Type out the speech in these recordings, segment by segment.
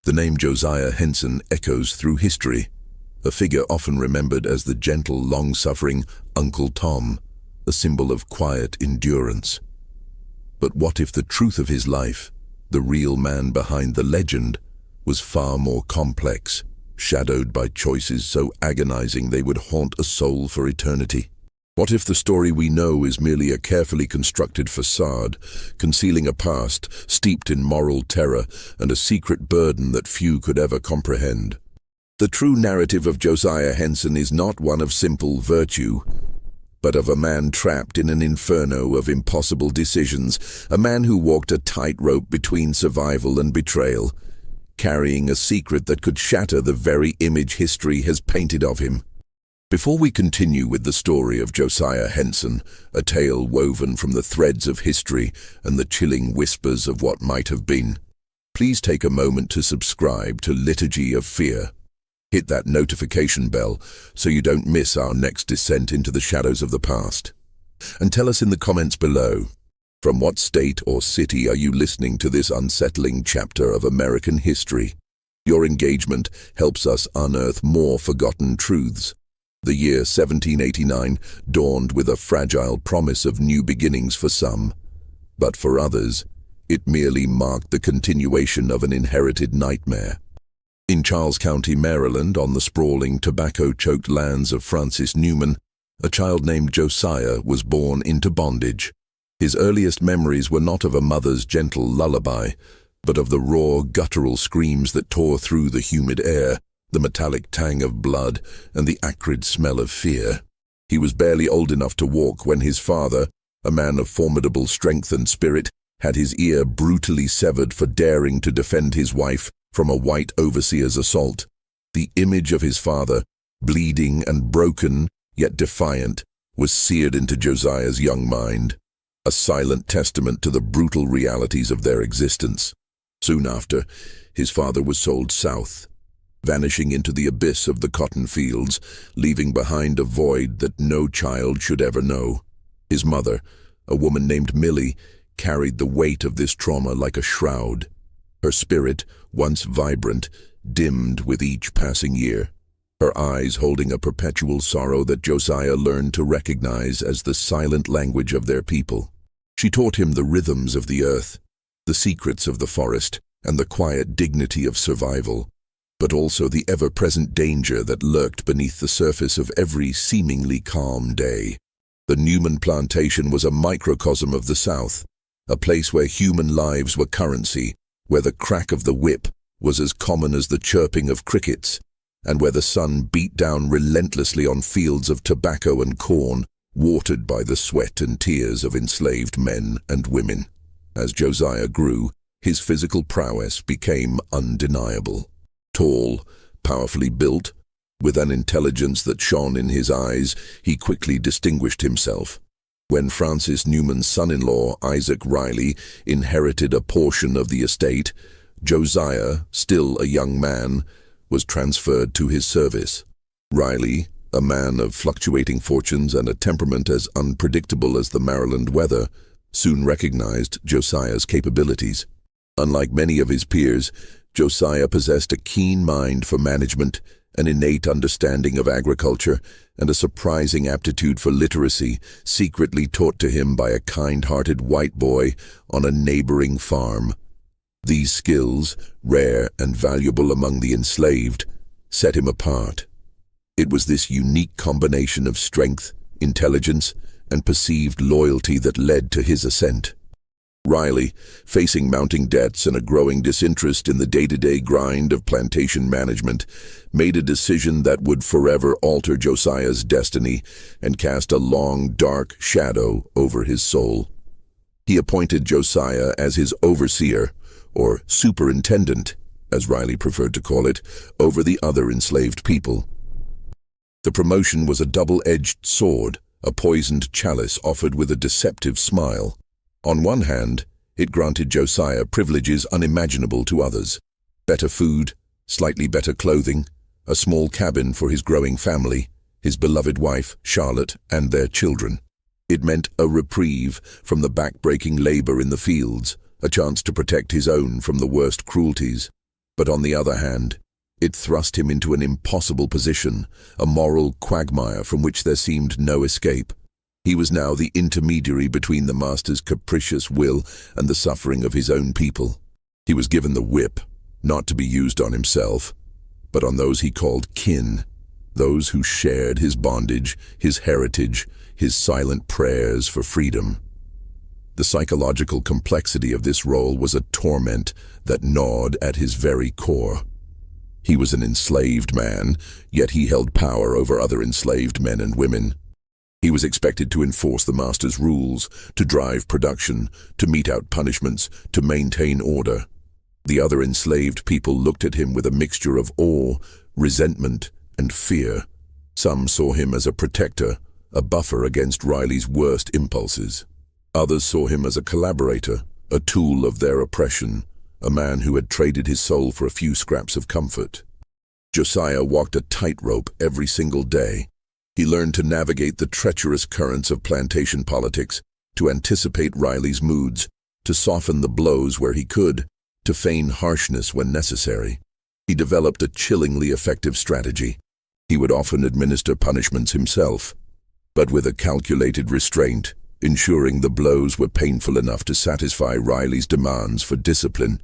The name Josiah Henson echoes through history, a figure often remembered as the gentle, long-suffering Uncle Tom, a symbol of quiet endurance. But what if the truth of his life, the real man behind the legend, was far more complex, shadowed by choices so agonizing they would haunt a soul for eternity? What if the story we know is merely a carefully constructed facade, concealing a past steeped in moral terror and a secret burden that few could ever comprehend? The true narrative of Josiah Henson is not one of simple virtue, but of a man trapped in an inferno of impossible decisions, a man who walked a tightrope between survival and betrayal, carrying a secret that could shatter the very image history has painted of him. Before we continue with the story of Josiah Henson, a tale woven from the threads of history and the chilling whispers of what might have been, please take a moment to subscribe to Liturgy of Fear. Hit that notification bell so you don't miss our next descent into the shadows of the past. And tell us in the comments below, from what state or city are you listening to this unsettling chapter of American history? Your engagement helps us unearth more forgotten truths. The year 1789 dawned with a fragile promise of new beginnings for some, but for others, it merely marked the continuation of an inherited nightmare. In Charles County, Maryland, on the sprawling, tobacco-choked lands of Francis Newman, a child named Josiah was born into bondage. His earliest memories were not of a mother's gentle lullaby, but of the raw, guttural screams that tore through the humid air, the metallic tang of blood, and the acrid smell of fear. He was barely old enough to walk when his father, a man of formidable strength and spirit, had his ear brutally severed for daring to defend his wife from a white overseer's assault. The image of his father, bleeding and broken, yet defiant, was seared into Josiah's young mind, a silent testament to the brutal realities of their existence. Soon after, his father was sold south, vanishing into the abyss of the cotton fields, leaving behind a void that no child should ever know. His mother, a woman named Millie, carried the weight of this trauma like a shroud. Her spirit, once vibrant, dimmed with each passing year, her eyes holding a perpetual sorrow that Josiah learned to recognize as the silent language of their people. She taught him the rhythms of the earth, the secrets of the forest, and the quiet dignity of survival, but also the ever-present danger that lurked beneath the surface of every seemingly calm day. The Newman plantation was a microcosm of the South, a place where human lives were currency, where the crack of the whip was as common as the chirping of crickets, and where the sun beat down relentlessly on fields of tobacco and corn, watered by the sweat and tears of enslaved men and women. As Josiah grew, his physical prowess became undeniable. Tall, powerfully built, with an intelligence that shone in his eyes, he quickly distinguished himself. When Francis Newman's son-in-law, Isaac Riley, inherited a portion of the estate, Josiah, still a young man, was transferred to his service. Riley, a man of fluctuating fortunes and a temperament as unpredictable as the Maryland weather, soon recognized Josiah's capabilities. Unlike many of his peers, Josiah possessed a keen mind for management, an innate understanding of agriculture, and a surprising aptitude for literacy, secretly taught to him by a kind-hearted white boy on a neighboring farm. These skills, rare and valuable among the enslaved, set him apart. It was this unique combination of strength, intelligence, and perceived loyalty that led to his ascent. Riley, facing mounting debts and a growing disinterest in the day-to-day grind of plantation management, made a decision that would forever alter Josiah's destiny and cast a long, dark shadow over his soul. He appointed Josiah as his overseer, or superintendent, as Riley preferred to call it, over the other enslaved people. The promotion was a double-edged sword, a poisoned chalice offered with a deceptive smile. On one hand, it granted Josiah privileges unimaginable to others: better food, slightly better clothing, a small cabin for his growing family, his beloved wife, Charlotte, and their children. It meant a reprieve from the back-breaking labor in the fields, a chance to protect his own from the worst cruelties. But on the other hand, it thrust him into an impossible position, a moral quagmire from which there seemed no escape. He was now the intermediary between the master's capricious will and the suffering of his own people. He was given the whip, not to be used on himself, but on those he called kin, those who shared his bondage, his heritage, his silent prayers for freedom. The psychological complexity of this role was a torment that gnawed at his very core. He was an enslaved man, yet he held power over other enslaved men and women. He was expected to enforce the master's rules, to drive production, to mete out punishments, to maintain order. The other enslaved people looked at him with a mixture of awe, resentment, and fear. Some saw him as a protector, a buffer against Riley's worst impulses. Others saw him as a collaborator, a tool of their oppression, a man who had traded his soul for a few scraps of comfort. Josiah walked a tightrope every single day. He learned to navigate the treacherous currents of plantation politics, to anticipate Riley's moods, to soften the blows where he could, to feign harshness when necessary. He developed a chillingly effective strategy. He would often administer punishments himself, but with a calculated restraint, ensuring the blows were painful enough to satisfy Riley's demands for discipline,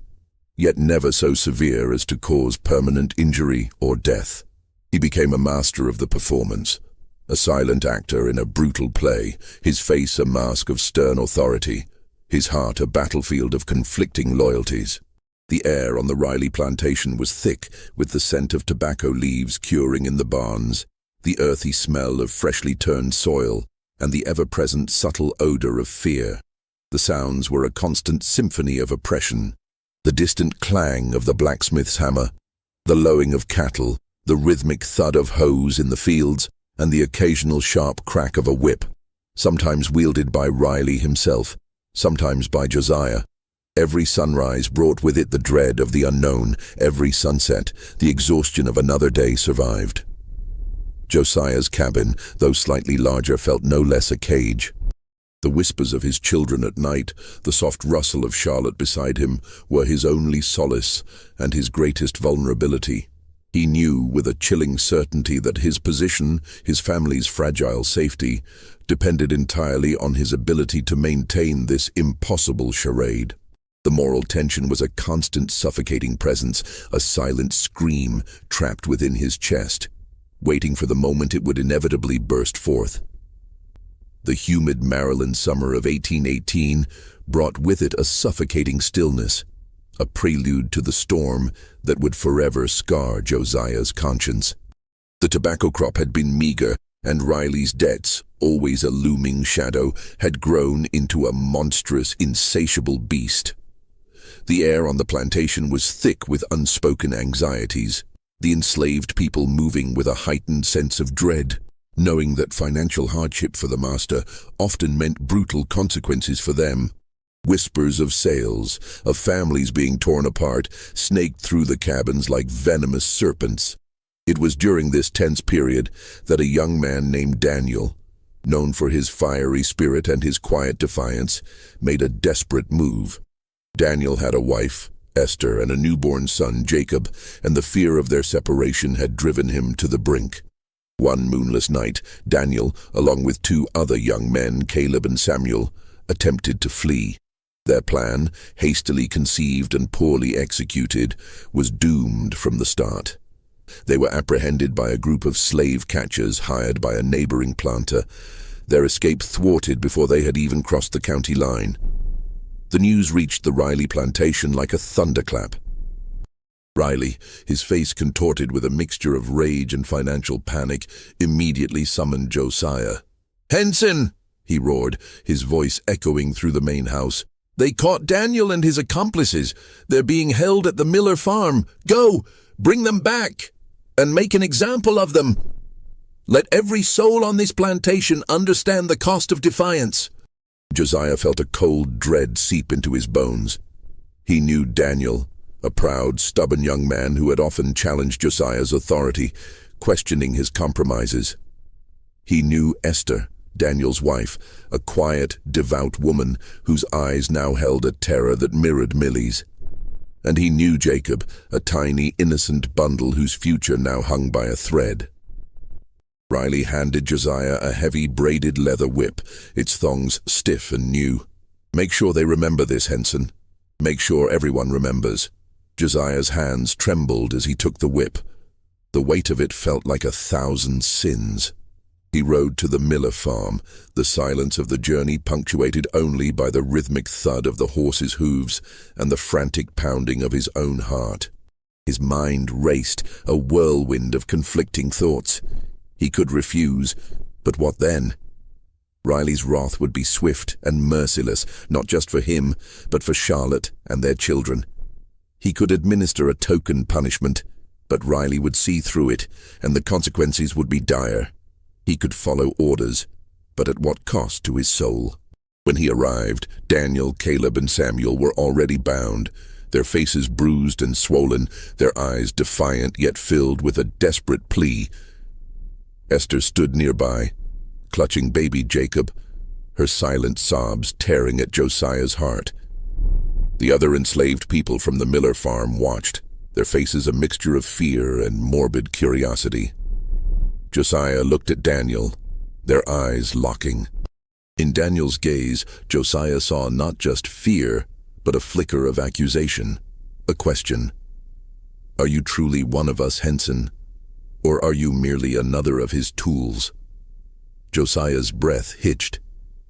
yet never so severe as to cause permanent injury or death. He became a master of the performance, a silent actor in a brutal play, his face a mask of stern authority, his heart a battlefield of conflicting loyalties. The air on the Riley plantation was thick with the scent of tobacco leaves curing in the barns, the earthy smell of freshly turned soil, and the ever-present subtle odor of fear. The sounds were a constant symphony of oppression, the distant clang of the blacksmith's hammer, the lowing of cattle, the rhythmic thud of hoes in the fields, and the occasional sharp crack of a whip, sometimes wielded by Riley himself, sometimes by Josiah. Every sunrise brought with it the dread of the unknown. Every sunset, the exhaustion of another day survived. Josiah's cabin, though slightly larger, felt no less a cage. The whispers of his children at night, the soft rustle of Charlotte beside him, were his only solace and his greatest vulnerability. He knew with a chilling certainty that his position, his family's fragile safety, depended entirely on his ability to maintain this impossible charade. The moral tension was a constant suffocating presence, a silent scream trapped within his chest, waiting for the moment it would inevitably burst forth. The humid Maryland summer of 1818 brought with it a suffocating stillness, a prelude to the storm that would forever scar Josiah's conscience. The tobacco crop had been meager, and Riley's debts, always a looming shadow, had grown into a monstrous, insatiable beast. The air on the plantation was thick with unspoken anxieties, the enslaved people moving with a heightened sense of dread, knowing that financial hardship for the master often meant brutal consequences for them. Whispers of sales, of families being torn apart, snaked through the cabins like venomous serpents. It was during this tense period that a young man named Daniel, known for his fiery spirit and his quiet defiance, made a desperate move. Daniel had a wife, Esther, and a newborn son, Jacob, and the fear of their separation had driven him to the brink. One moonless night, Daniel, along with two other young men, Caleb and Samuel, attempted to flee. Their plan, hastily conceived and poorly executed, was doomed from the start. They were apprehended by a group of slave catchers hired by a neighboring planter, their escape thwarted before they had even crossed the county line. The news reached the Riley plantation like a thunderclap. Riley, his face contorted with a mixture of rage and financial panic, immediately summoned Josiah. "Henson!" he roared, his voice echoing through the main house. "They caught Daniel and his accomplices. They're being held at the Miller farm. Go! Bring them back! And make an example of them! Let every soul on this plantation understand the cost of defiance." Josiah felt a cold dread seep into his bones. He knew Daniel, a proud, stubborn young man who had often challenged Josiah's authority, questioning his compromises. He knew Esther, Daniel's wife, a quiet, devout woman whose eyes now held a terror that mirrored Millie's. And he knew Jacob, a tiny, innocent bundle whose future now hung by a thread. Riley handed Josiah a heavy, braided leather whip, its thongs stiff and new. "Make sure they remember this, Henson. Make sure everyone remembers." Josiah's hands trembled as he took the whip. The weight of it felt like 1,000 sins. He rode to the Miller farm, the silence of the journey punctuated only by the rhythmic thud of the horse's hooves and the frantic pounding of his own heart. His mind raced, a whirlwind of conflicting thoughts. He could refuse, but what then? Riley's wrath would be swift and merciless, not just for him, but for Charlotte and their children. He could administer a token punishment, but Riley would see through it, and the consequences would be dire. He could follow orders, but at what cost to his soul? When he arrived, Daniel, Caleb, and Samuel were already bound, their faces bruised and swollen, their eyes defiant yet filled with a desperate plea. Esther stood nearby, clutching baby Jacob, her silent sobs tearing at Josiah's heart. The other enslaved people from the Miller farm watched, their faces a mixture of fear and morbid curiosity. Josiah looked at Daniel, their eyes locking. In Daniel's gaze, Josiah saw not just fear, but a flicker of accusation, a question. "Are you truly one of us, Henson? Or are you merely another of his tools?" Josiah's breath hitched.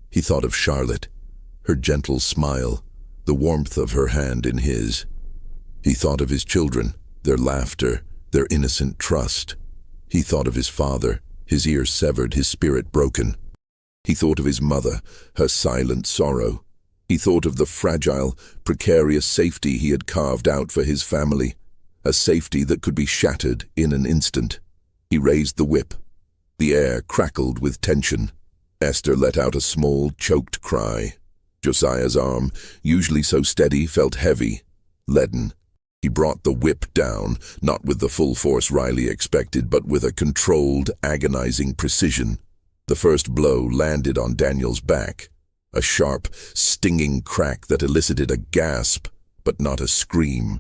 He thought of Charlotte, her gentle smile, the warmth of her hand in his. He thought of his children, their laughter, their innocent trust. He thought of his father, his ear severed, his spirit broken. He thought of his mother, her silent sorrow. He thought of the fragile, precarious safety he had carved out for his family, a safety that could be shattered in an instant. He raised the whip. The air crackled with tension. Esther let out a small, choked cry. Josiah's arm, usually so steady, felt heavy, leaden. He brought the whip down, not with the full force Riley expected, but with a controlled, agonizing precision. The first blow landed on Daniel's back, a sharp, stinging crack that elicited a gasp, but not a scream.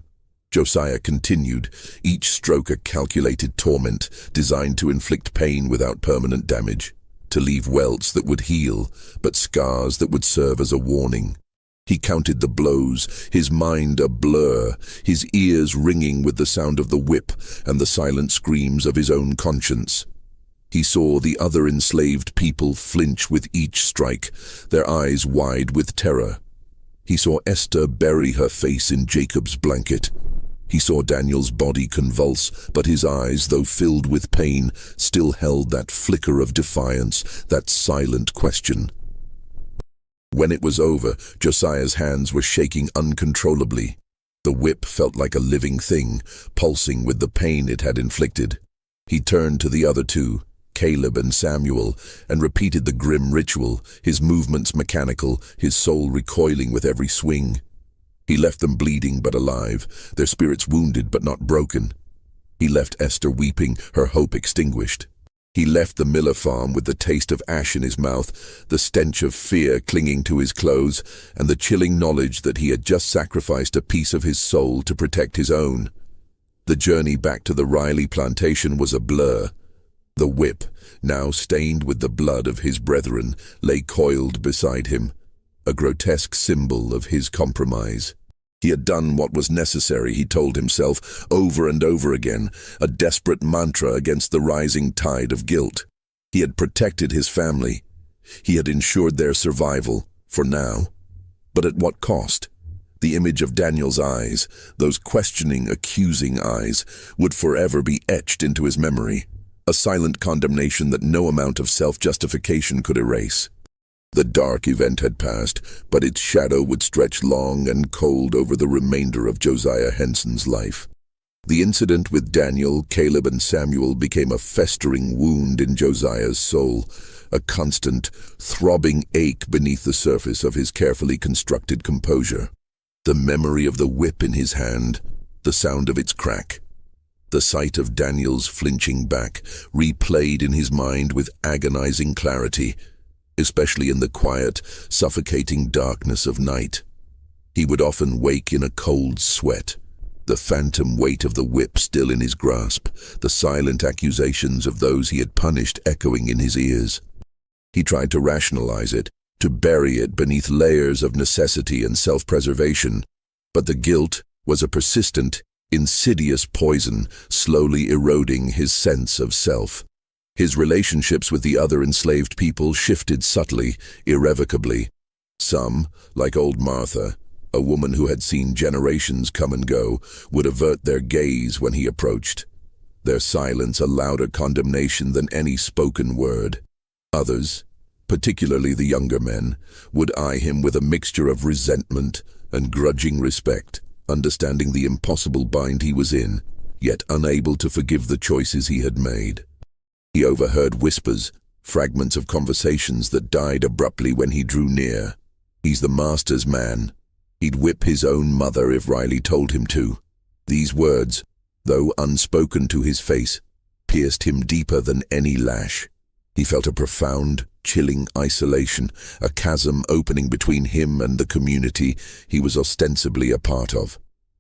Josiah continued, each stroke a calculated torment, designed to inflict pain without permanent damage, to leave welts that would heal, but scars that would serve as a warning. He counted the blows, his mind a blur, his ears ringing with the sound of the whip and the silent screams of his own conscience. He saw the other enslaved people flinch with each strike, their eyes wide with terror. He saw Esther bury her face in Jacob's blanket. He saw Daniel's body convulse, but his eyes, though filled with pain, still held that flicker of defiance, that silent question. When it was over, Josiah's hands were shaking uncontrollably. The whip felt like a living thing, pulsing with the pain it had inflicted. He turned to the other two, Caleb and Samuel, and repeated the grim ritual, his movements mechanical, his soul recoiling with every swing. He left them bleeding but alive, their spirits wounded but not broken. He left Esther weeping, her hope extinguished. He left the Miller farm with the taste of ash in his mouth, the stench of fear clinging to his clothes, and the chilling knowledge that he had just sacrificed a piece of his soul to protect his own. The journey back to the Riley plantation was a blur. The whip, now stained with the blood of his brethren, lay coiled beside him, a grotesque symbol of his compromise. He had done what was necessary, he told himself, over and over again, a desperate mantra against the rising tide of guilt. He had protected his family. He had ensured their survival, for now. But at what cost? The image of Daniel's eyes, those questioning, accusing eyes, would forever be etched into his memory, a silent condemnation that no amount of self-justification could erase. The dark event had passed, but its shadow would stretch long and cold over the remainder of Josiah Henson's life. The incident with Daniel, Caleb, and Samuel became a festering wound in Josiah's soul, a constant, throbbing ache beneath the surface of his carefully constructed composure. The memory of the whip in his hand, the sound of its crack, the sight of Daniel's flinching back, replayed in his mind with agonizing clarity, especially in the quiet, suffocating darkness of night. He would often wake in a cold sweat, the phantom weight of the whip still in his grasp, the silent accusations of those he had punished echoing in his ears. He tried to rationalize it, to bury it beneath layers of necessity and self-preservation, but the guilt was a persistent, insidious poison, slowly eroding his sense of self. His relationships with the other enslaved people shifted subtly, irrevocably. Some, like old Martha, a woman who had seen generations come and go, would avert their gaze when he approached, their silence a louder condemnation than any spoken word. Others, particularly the younger men, would eye him with a mixture of resentment and grudging respect, understanding the impossible bind he was in, yet unable to forgive the choices he had made. He overheard whispers, fragments of conversations that died abruptly when he drew near. "He's the master's man. He'd whip his own mother if Riley told him to." These words, though unspoken to his face, pierced him deeper than any lash. He felt a profound, chilling isolation, a chasm opening between him and the community he was ostensibly a part of.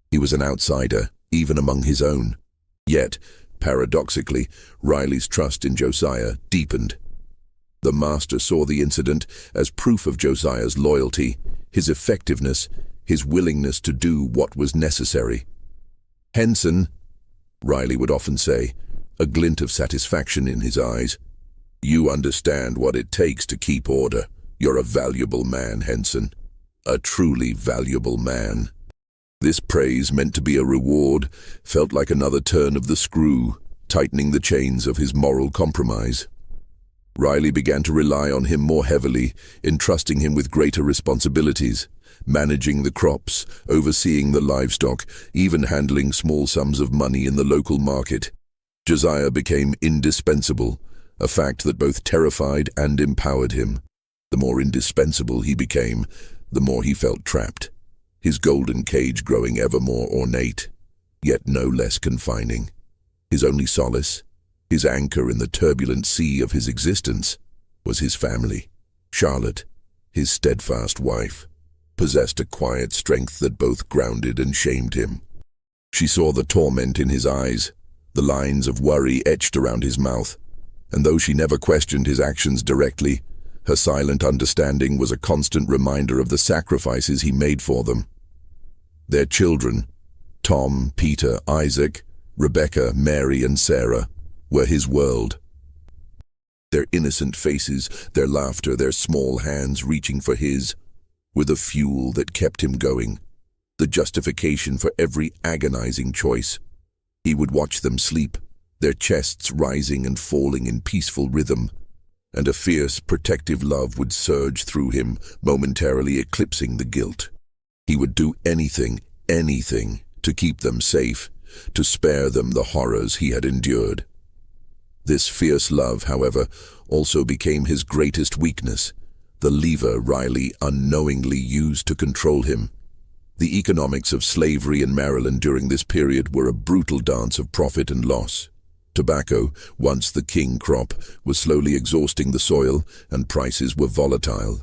He was an outsider, even among his own. Yet, paradoxically, Riley's trust in Josiah deepened. The master saw the incident as proof of Josiah's loyalty, his effectiveness, his willingness to do what was necessary. "Henson," Riley would often say, a glint of satisfaction in his eyes, "you understand what it takes to keep order. You're a valuable man, Henson. A truly valuable man." This praise, meant to be a reward, felt like another turn of the screw, tightening the chains of his moral compromise. Riley began to rely on him more heavily, entrusting him with greater responsibilities, managing the crops, overseeing the livestock, even handling small sums of money in the local market. Josiah became indispensable, a fact that both terrified and empowered him. The more indispensable he became, the more he felt trapped, his golden cage growing ever more ornate, yet no less confining. His only solace, his anchor in the turbulent sea of his existence, was his family. Charlotte, his steadfast wife, possessed a quiet strength that both grounded and shamed him. She saw the torment in his eyes, the lines of worry etched around his mouth, and though she never questioned his actions directly, her silent understanding was a constant reminder of the sacrifices he made for them. Their children, Tom, Peter, Isaac, Rebecca, Mary, and Sarah, were his world. Their innocent faces, their laughter, their small hands reaching for his, were the fuel that kept him going, the justification for every agonizing choice. He would watch them sleep, their chests rising and falling in peaceful rhythm, and a fierce, protective love would surge through him, momentarily eclipsing the guilt. He would do anything, to keep them safe, to spare them the horrors he had endured. This fierce love, however, also became his greatest weakness, the lever Riley unknowingly used to control him. The economics of slavery in Maryland during this period were a brutal dance of profit and loss. Tobacco, once the king crop, was slowly exhausting the soil, and prices were volatile.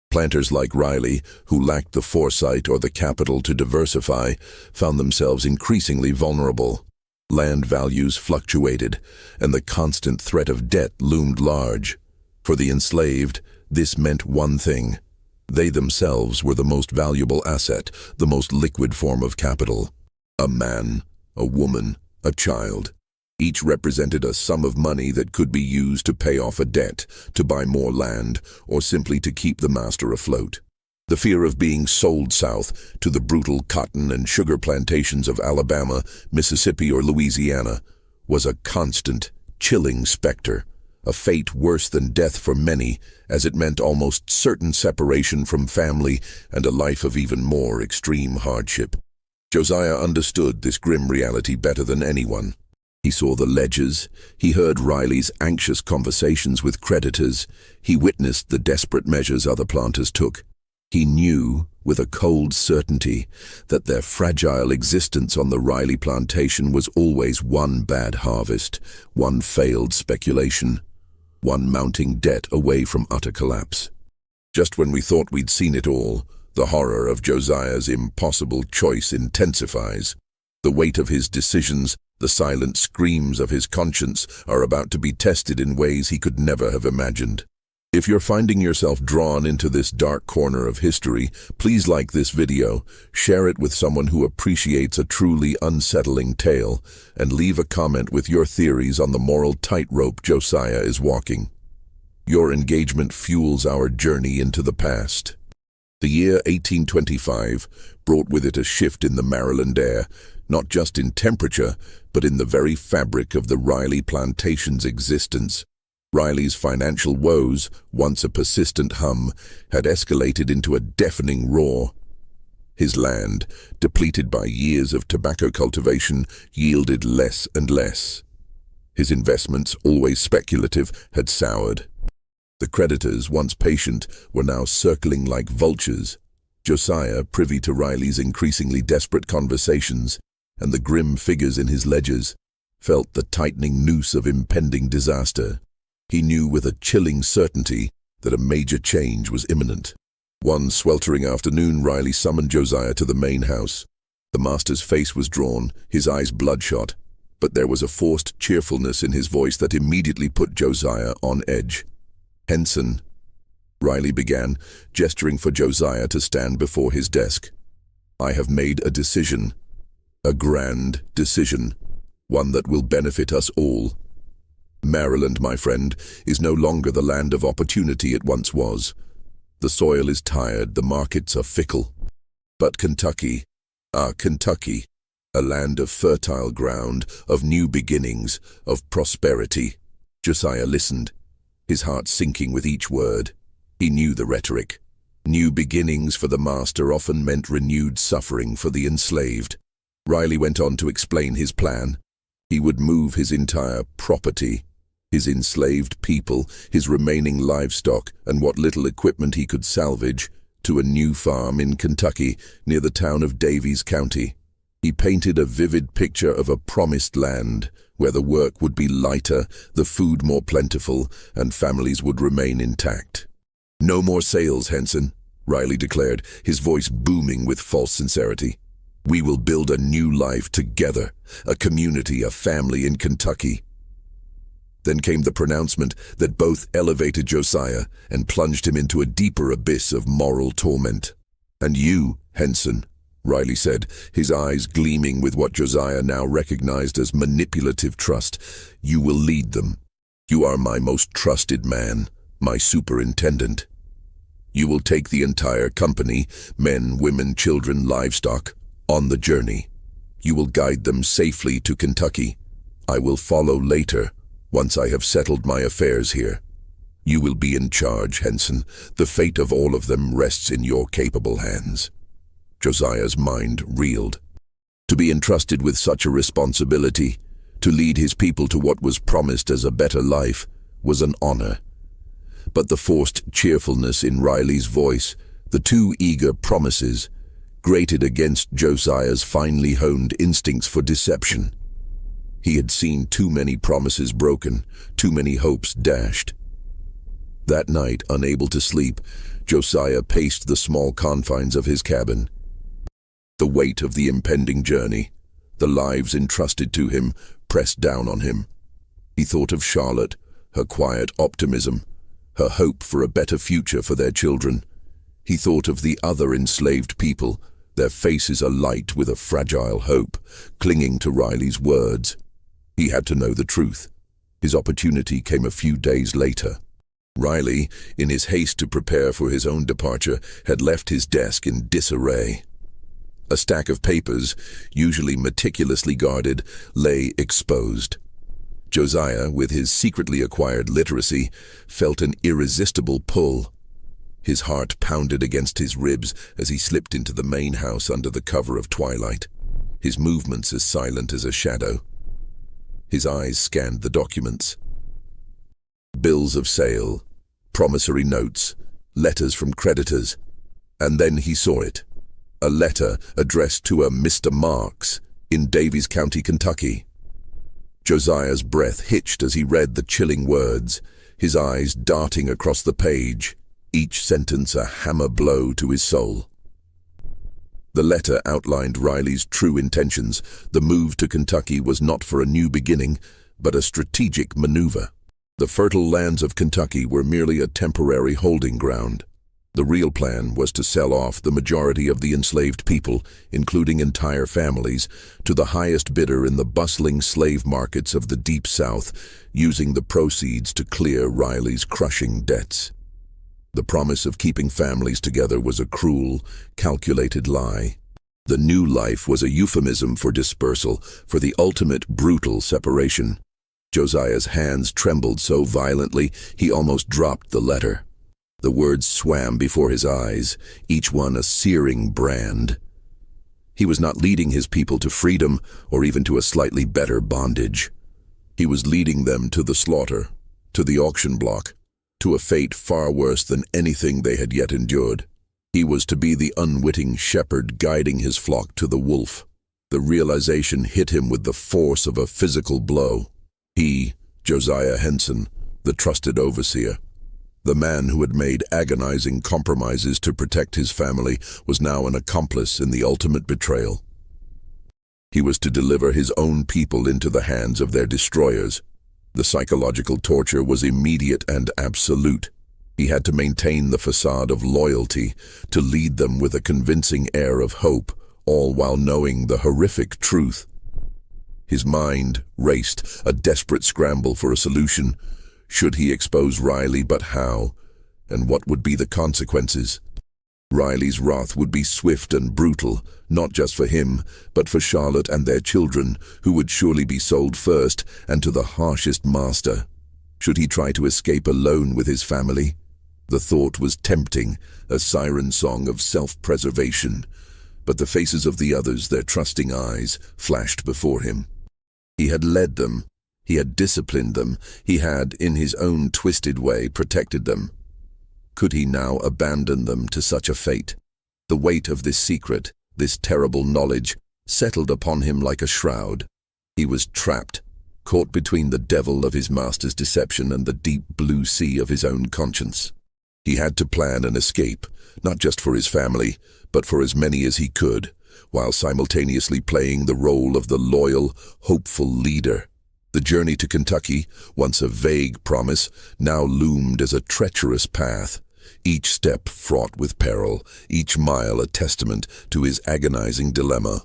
Planters like Riley, who lacked the foresight or the capital to diversify, found themselves increasingly vulnerable. Land values fluctuated, and the constant threat of debt loomed large. For the enslaved, this meant one thing: they themselves were the most valuable asset, the most liquid form of capital. A man, a woman, a child. Each represented a sum of money that could be used to pay off a debt, to buy more land, or simply to keep the master afloat. The fear of being sold south to the brutal cotton and sugar plantations of Alabama, Mississippi, or Louisiana was a constant, chilling specter, a fate worse than death for many, as it meant almost certain separation from family and a life of even more extreme hardship. Josiah understood this grim reality better than anyone. He saw the ledgers, he heard Riley's anxious conversations with creditors, he witnessed the desperate measures other planters took. He knew, with a cold certainty, that their fragile existence on the Riley plantation was always one bad harvest, one failed speculation, one mounting debt away from utter collapse. Just when we thought we'd seen it all, the horror of Josiah's impossible choice intensifies. The weight of his decisions, the silent screams of his conscience, are about to be tested in ways he could never have imagined. If you're finding yourself drawn into this dark corner of history, please like this video, share it with someone who appreciates a truly unsettling tale, and leave a comment with your theories on the moral tightrope Josiah is walking. Your engagement fuels our journey into the past. The year 1825 brought with it a shift in the Maryland air, not just in temperature, but in the very fabric of the Riley plantation's existence. Riley's financial woes, once a persistent hum, had escalated into a deafening roar. His land, depleted by years of tobacco cultivation, yielded less and less. His investments, always speculative, had soured. The creditors, once patient, were now circling like vultures. Josiah, privy to Riley's increasingly desperate conversations and the grim figures in his ledgers, felt the tightening noose of impending disaster. He knew with a chilling certainty that a major change was imminent. One sweltering afternoon, Riley summoned Josiah to the main house. The master's face was drawn, his eyes bloodshot, but there was a forced cheerfulness in his voice that immediately put Josiah on edge. "Henson," Riley began, gesturing for Josiah to stand before his desk. "I have made a decision, a grand decision, one that will benefit us all. Maryland, my friend, is no longer the land of opportunity it once was. The soil is tired, the markets are fickle. But Kentucky, Kentucky, a land of fertile ground, of new beginnings, of prosperity." Josiah listened, his heart sinking with each word. He knew the rhetoric. New beginnings for the master often meant renewed suffering for the enslaved. Riley went on to explain his plan. He would move his entire property, his enslaved people, his remaining livestock, and what little equipment he could salvage, to a new farm in Kentucky near the town of Daviess County. He painted a vivid picture of a promised land where the work would be lighter, the food more plentiful, and families would remain intact. "No more sales, Henson," Riley declared, his voice booming with false sincerity. "We will build a new life together, a community, a family in Kentucky." Then came the pronouncement that both elevated Josiah and plunged him into a deeper abyss of moral torment. "And you, Henson," Riley said, his eyes gleaming with what Josiah now recognized as manipulative trust, "you will lead them. You are my most trusted man, my superintendent. You will take the entire company, men, women, children, livestock, on the journey. You will guide them safely to Kentucky. I will follow later, once I have settled my affairs here. You will be in charge, Henson. The fate of all of them rests in your capable hands." Josiah's mind reeled. To be entrusted with such a responsibility, to lead his people to what was promised as a better life, was an honor. But the forced cheerfulness in Riley's voice, the too eager promises, grated against Josiah's finely honed instincts for deception. He had seen too many promises broken, too many hopes dashed. That night, unable to sleep, Josiah paced the small confines of his cabin. The weight of the impending journey, the lives entrusted to him, pressed down on him. He thought of Charlotte, her quiet optimism, her hope for a better future for their children. He thought of the other enslaved people, their faces alight with a fragile hope, clinging to Riley's words. He had to know the truth. His opportunity came a few days later. Riley, in his haste to prepare for his own departure, had left his desk in disarray. A stack of papers, usually meticulously guarded, lay exposed. Josiah, with his secretly acquired literacy, felt an irresistible pull. His heart pounded against his ribs as he slipped into the main house under the cover of twilight, his movements as silent as a shadow. His eyes scanned the documents. Bills of sale, promissory notes, letters from creditors, and then he saw it. A letter addressed to a Mr. Marks in Daviess County, Kentucky. Josiah's breath hitched as he read the chilling words, his eyes darting across the page, each sentence a hammer blow to his soul. The letter outlined Riley's true intentions. The move to Kentucky was not for a new beginning, but a strategic maneuver. The fertile lands of Kentucky were merely a temporary holding ground. The real plan was to sell off the majority of the enslaved people, including entire families, to the highest bidder in the bustling slave markets of the Deep South, using the proceeds to clear Riley's crushing debts. The promise of keeping families together was a cruel, calculated lie. The new life was a euphemism for dispersal, for the ultimate brutal separation. Josiah's hands trembled so violently he almost dropped the letter. The words swam before his eyes, each one a searing brand. He was not leading his people to freedom or even to a slightly better bondage. He was leading them to the slaughter, to the auction block, to a fate far worse than anything they had yet endured. He was to be the unwitting shepherd guiding his flock to the wolf. The realization hit him with the force of a physical blow. He, Josiah Henson, the trusted overseer, the man who had made agonizing compromises to protect his family, was now an accomplice in the ultimate betrayal. He was to deliver his own people into the hands of their destroyers. The psychological torture was immediate and absolute. He had to maintain the facade of loyalty, to lead them with a convincing air of hope, all while knowing the horrific truth. His mind raced, a desperate scramble for a solution. Should he expose Riley, but how? And what would be the consequences? Riley's wrath would be swift and brutal, not just for him, but for Charlotte and their children, who would surely be sold first and to the harshest master. Should he try to escape alone with his family? The thought was tempting, a siren song of self-preservation. But the faces of the others, their trusting eyes, flashed before him. He had led them. He had disciplined them. He had, in his own twisted way, protected them. Could he now abandon them to such a fate? The weight of this secret, this terrible knowledge, settled upon him like a shroud. He was trapped, caught between the devil of his master's deception and the deep blue sea of his own conscience. He had to plan an escape, not just for his family, but for as many as he could, while simultaneously playing the role of the loyal, hopeful leader. The journey to Kentucky, once a vague promise, now loomed as a treacherous path, each step fraught with peril, each mile a testament to his agonizing dilemma.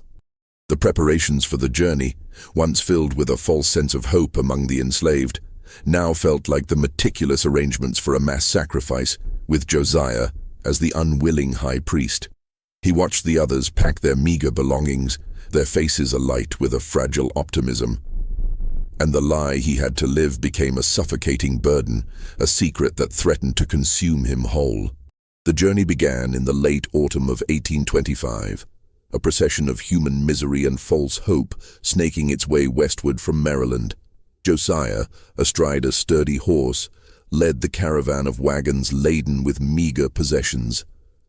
The preparations for the journey, once filled with a false sense of hope among the enslaved, now felt like the meticulous arrangements for a mass sacrifice, with Josiah as the unwilling high priest. He watched the others pack their meager belongings, their faces alight with a fragile optimism. And the lie he had to live became a suffocating burden, a secret that threatened to consume him whole. The journey began in the late autumn of 1825, a procession of human misery and false hope snaking its way westward from Maryland. Josiah, astride a sturdy horse, led the caravan of wagons laden with meager possessions,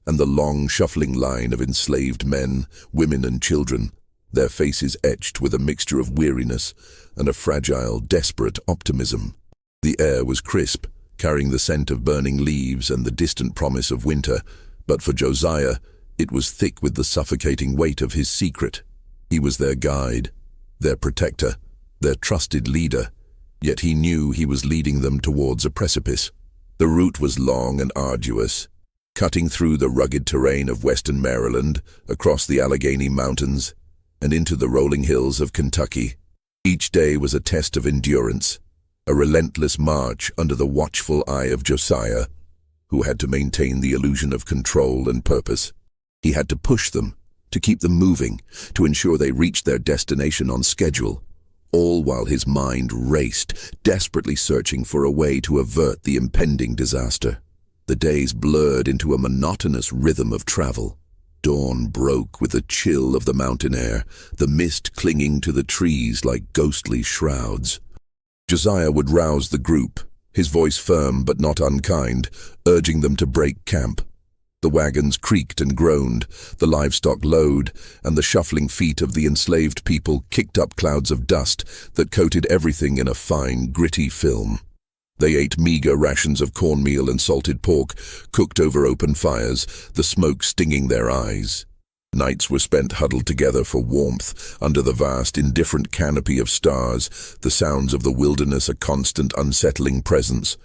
and the long, shuffling line of enslaved men, women and children, their faces etched with a mixture of weariness and a fragile, desperate optimism. The air was crisp, carrying the scent of burning leaves and the distant promise of winter, but for Josiah, it was thick with the suffocating weight of his secret. He was their guide, their protector, their trusted leader, yet he knew he was leading them towards a precipice. The route was long and arduous, cutting through the rugged terrain of western Maryland, across the Allegheny Mountains, and into the rolling hills of Kentucky. Each day was a test of endurance, a relentless march under the watchful eye of Josiah, who had to maintain the illusion of control and purpose. He had to push them, to keep them moving, to ensure they reached their destination on schedule, all while his mind raced, desperately searching for a way to avert the impending disaster. The days blurred into a monotonous rhythm of travel. Dawn broke with the chill of the mountain air, the mist clinging to the trees like ghostly shrouds. Josiah would rouse the group, his voice firm but not unkind, urging them to break camp. The wagons creaked and groaned, the livestock lowed, and the shuffling feet of the enslaved people kicked up clouds of dust that coated everything in a fine, gritty film. They ate meager rations of cornmeal and salted pork, cooked over open fires, the smoke stinging their eyes. Nights were spent huddled together for warmth under the vast, indifferent canopy of stars, the sounds of the wilderness a constant, unsettling presence.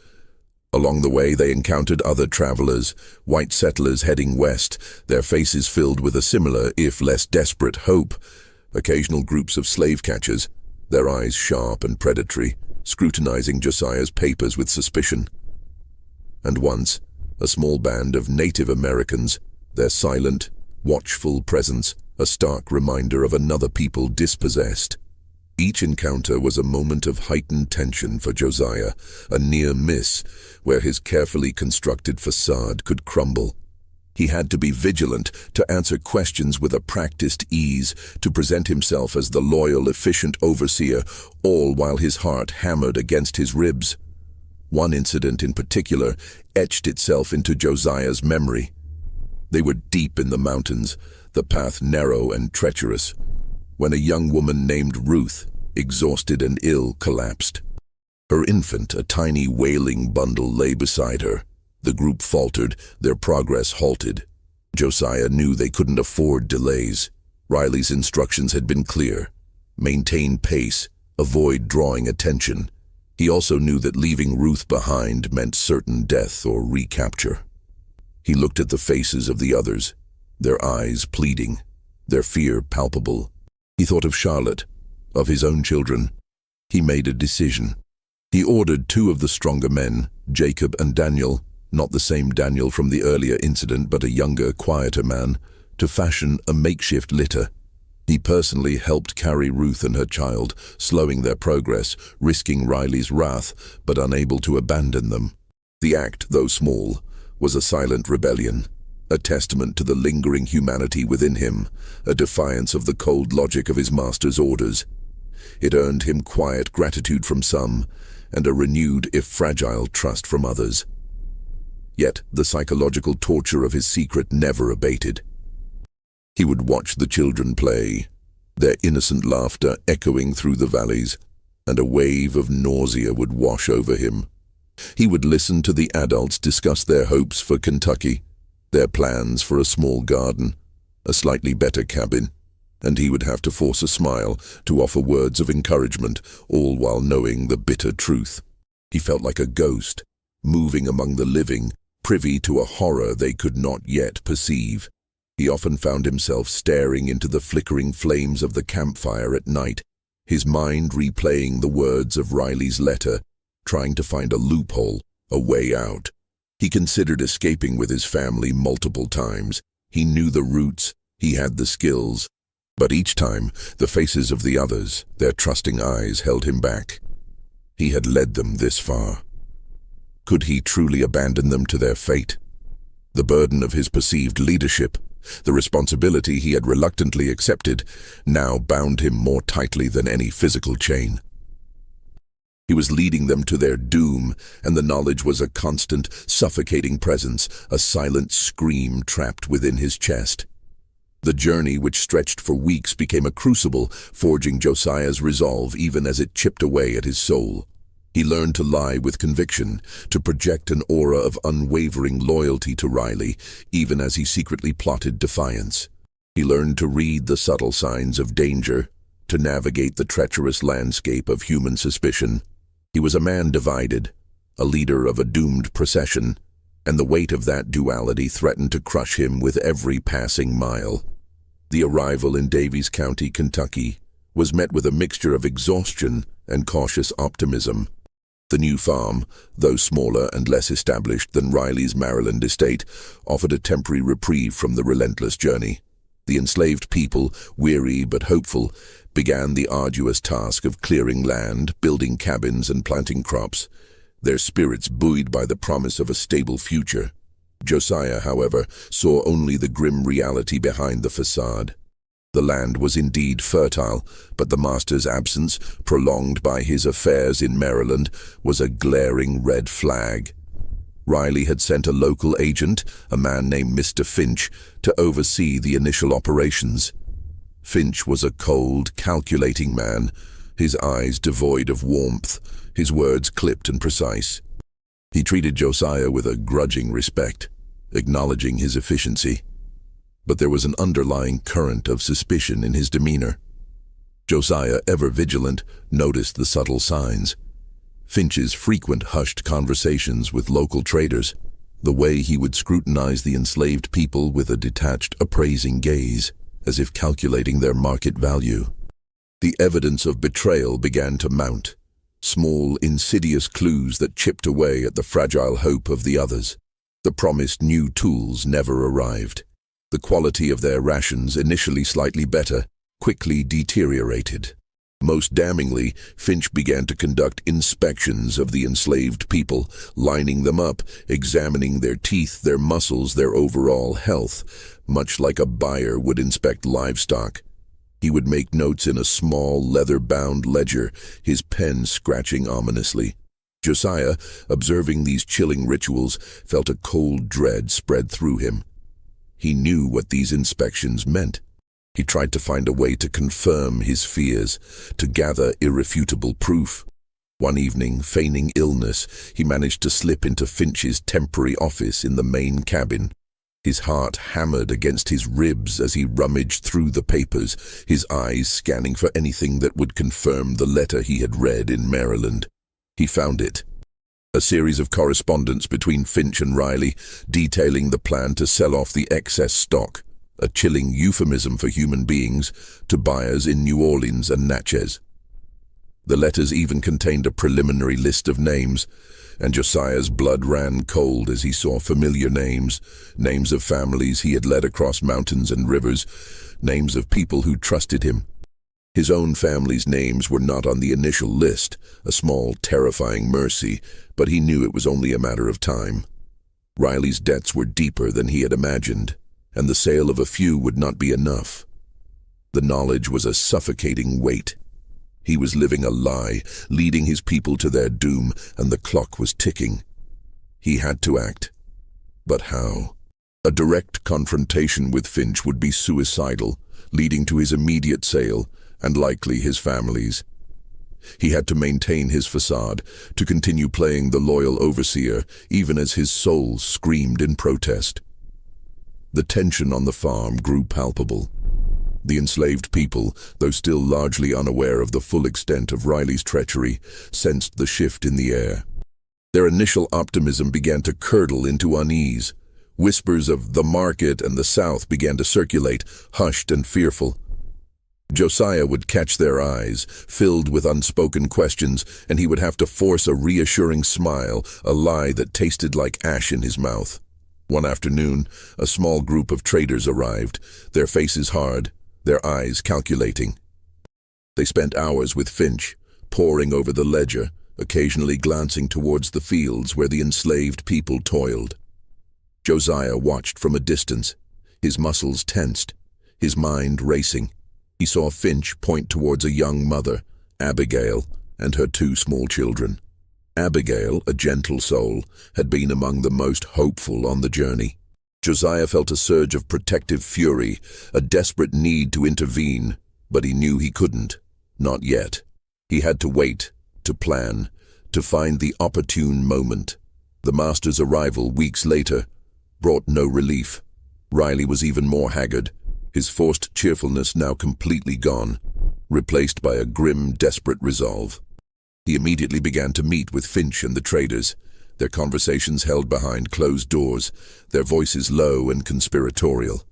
Along the way they encountered other travelers, white settlers heading west, their faces filled with a similar, if less desperate, hope. Occasional groups of slave catchers, their eyes sharp and predatory, scrutinizing Josiah's papers with suspicion. And once, a small band of Native Americans, their silent, watchful presence, a stark reminder of another people dispossessed. Each encounter was a moment of heightened tension for Josiah, a near miss where his carefully constructed facade could crumble. He had to be vigilant, to answer questions with a practiced ease, to present himself as the loyal, efficient overseer, all while his heart hammered against his ribs. One incident in particular etched itself into Josiah's memory. They were deep in the mountains, the path narrow and treacherous, when a young woman named Ruth, exhausted and ill, collapsed. Her infant, a tiny wailing bundle, lay beside her. The group faltered, their progress halted. Josiah knew they couldn't afford delays. Riley's instructions had been clear. Maintain pace, avoid drawing attention. He also knew that leaving Ruth behind meant certain death or recapture. He looked at the faces of the others, their eyes pleading, their fear palpable. He thought of Charlotte, of his own children. He made a decision. He ordered 2 of the stronger men, Jacob and Daniel, not the same Daniel from the earlier incident but a younger, quieter man, to fashion a makeshift litter. He personally helped carry Ruth and her child, slowing their progress, risking Riley's wrath, but unable to abandon them. The act, though small, was a silent rebellion, a testament to the lingering humanity within him, a defiance of the cold logic of his master's orders. It earned him quiet gratitude from some, and a renewed, if fragile, trust from others. Yet the psychological torture of his secret never abated. He would watch the children play, their innocent laughter echoing through the valleys, and a wave of nausea would wash over him. He would listen to the adults discuss their hopes for Kentucky, their plans for a small garden, a slightly better cabin, and he would have to force a smile to offer words of encouragement, all while knowing the bitter truth. He felt like a ghost, moving among the living, privy to a horror they could not yet perceive. He often found himself staring into the flickering flames of the campfire at night, his mind replaying the words of Riley's letter, trying to find a loophole, a way out. He considered escaping with his family multiple times. He knew the routes, he had the skills. But each time, the faces of the others, their trusting eyes, held him back. He had led them this far. Could he truly abandon them to their fate? The burden of his perceived leadership, the responsibility he had reluctantly accepted, now bound him more tightly than any physical chain. He was leading them to their doom, and the knowledge was a constant, suffocating presence, a silent scream trapped within his chest. The journey, which stretched for weeks, became a crucible, forging Josiah's resolve even as it chipped away at his soul. He learned to lie with conviction, to project an aura of unwavering loyalty to Riley, even as he secretly plotted defiance. He learned to read the subtle signs of danger, to navigate the treacherous landscape of human suspicion. He was a man divided, a leader of a doomed procession, and the weight of that duality threatened to crush him with every passing mile. The arrival in Daviess County, Kentucky, was met with a mixture of exhaustion and cautious optimism. The new farm, though smaller and less established than Riley's Maryland estate, offered a temporary reprieve from the relentless journey. The enslaved people, weary but hopeful, began the arduous task of clearing land, building cabins, and planting crops, their spirits buoyed by the promise of a stable future. Josiah, however, saw only the grim reality behind the facade. The land was indeed fertile, but the master's absence, prolonged by his affairs in Maryland, was a glaring red flag. Riley had sent a local agent, a man named Mr. Finch, to oversee the initial operations. Finch was a cold, calculating man, his eyes devoid of warmth, his words clipped and precise. He treated Josiah with a grudging respect, acknowledging his efficiency. but there was an underlying current of suspicion in his demeanor. Josiah, ever vigilant, noticed the subtle signs. Finch's frequent hushed conversations with local traders, the way he would scrutinize the enslaved people with a detached, appraising gaze, as if calculating their market value. The evidence of betrayal began to mount, small, insidious clues that chipped away at the fragile hope of the others. The promised new tools never arrived. The quality of their rations, initially slightly better, quickly deteriorated. Most damningly, Finch began to conduct inspections of the enslaved people, lining them up, examining their teeth, their muscles, their overall health, much like a buyer would inspect livestock. He would make notes in a small, leather-bound ledger, his pen scratching ominously. Josiah, observing these chilling rituals, felt a cold dread spread through him. He knew what these inspections meant. He tried to find a way to confirm his fears, to gather irrefutable proof. One evening, feigning illness, he managed to slip into Finch's temporary office in the main cabin. His heart hammered against his ribs as he rummaged through the papers, his eyes scanning for anything that would confirm the letter he had read in Maryland. He found it. A series of correspondence between Finch and Riley, detailing the plan to sell off the excess stock, a chilling euphemism for human beings, to buyers in New Orleans and Natchez. The letters even contained a preliminary list of names, and Josiah's blood ran cold as he saw familiar names, names of families he had led across mountains and rivers, names of people who trusted him. His own family's names were not on the initial list, a small, terrifying mercy, but he knew it was only a matter of time. Riley's debts were deeper than he had imagined, and the sale of a few would not be enough. The knowledge was a suffocating weight. He was living a lie, leading his people to their doom, and the clock was ticking. He had to act. But how? A direct confrontation with Finch would be suicidal, leading to his immediate sale, and likely his family's. He had to maintain his facade, to continue playing the loyal overseer, even as his soul screamed in protest. The tension on the farm grew palpable. The enslaved people, though still largely unaware of the full extent of Riley's treachery, sensed the shift in the air. Their initial optimism began to curdle into unease. Whispers of the market and the South began to circulate, hushed and fearful. Josiah would catch their eyes, filled with unspoken questions, and he would have to force a reassuring smile, a lie that tasted like ash in his mouth. One afternoon, a small group of traders arrived, their faces hard, their eyes calculating. They spent hours with Finch, poring over the ledger, occasionally glancing towards the fields where the enslaved people toiled. Josiah watched from a distance, his muscles tensed, his mind racing. He saw Finch point towards a young mother, Abigail, and her two small children. Abigail, a gentle soul, had been among the most hopeful on the journey. Josiah felt a surge of protective fury, a desperate need to intervene, but he knew he couldn't. Not yet. He had to wait, to plan, to find the opportune moment. The master's arrival weeks later brought no relief. Riley was even more haggard, his forced cheerfulness now completely gone, replaced by a grim, desperate resolve. He immediately began to meet with Finch and the traders, their conversations held behind closed doors, their voices low and conspiratorial.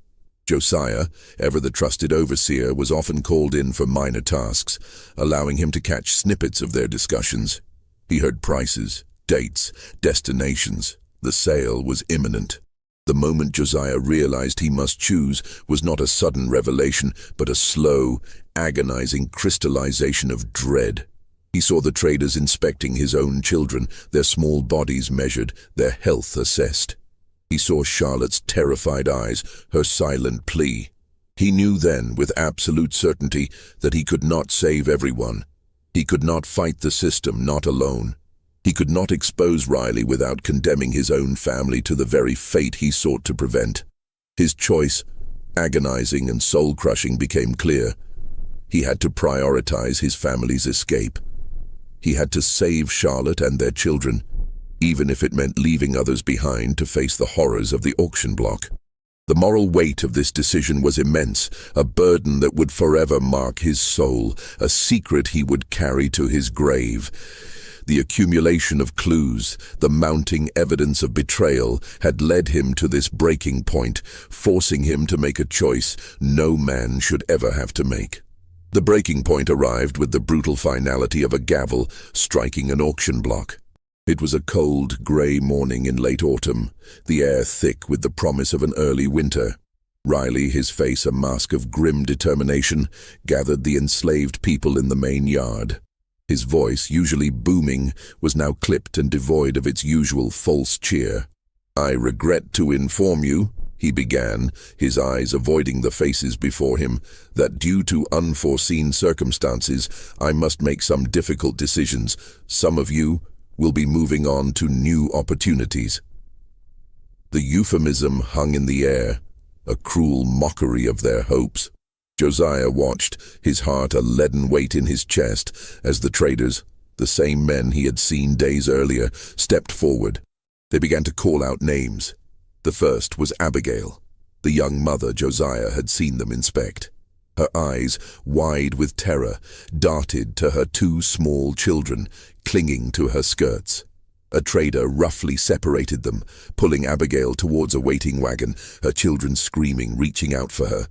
Josiah, ever the trusted overseer, was often called in for minor tasks, allowing him to catch snippets of their discussions. He heard prices, dates, destinations. The sale was imminent. The moment Josiah realized he must choose was not a sudden revelation, but a slow, agonizing crystallization of dread. He saw the traders inspecting his own children, their small bodies measured, their health assessed. He saw Charlotte's terrified eyes, her silent plea. He knew then, with absolute certainty, that he could not save everyone. He could not fight the system, not alone. He could not expose Riley without condemning his own family to the very fate he sought to prevent. His choice, agonizing and soul-crushing, became clear. He had to prioritize his family's escape. He had to save Charlotte and their children, even if it meant leaving others behind to face the horrors of the auction block. The moral weight of this decision was immense, a burden that would forever mark his soul, a secret he would carry to his grave. The accumulation of clues, the mounting evidence of betrayal, had led him to this breaking point, forcing him to make a choice no man should ever have to make. The breaking point arrived with the brutal finality of a gavel striking an auction block. It was a cold, grey morning in late autumn, the air thick with the promise of an early winter. Riley, his face a mask of grim determination, gathered the enslaved people in the main yard. His voice, usually booming, was now clipped and devoid of its usual false cheer. "I regret to inform you," he began, his eyes avoiding the faces before him, "that due to unforeseen circumstances, I must make some difficult decisions. Some of you will be moving on to new opportunities." The euphemism hung in the air, a cruel mockery of their hopes. Josiah watched, his heart a leaden weight in his chest, as the traders, the same men he had seen days earlier, stepped forward. They began to call out names. The first was Abigail, the young mother Josiah had seen them inspect. Her eyes, wide with terror, darted to her two small children, clinging to her skirts. A trader roughly separated them, pulling Abigail towards a waiting wagon, her children screaming, reaching out for her.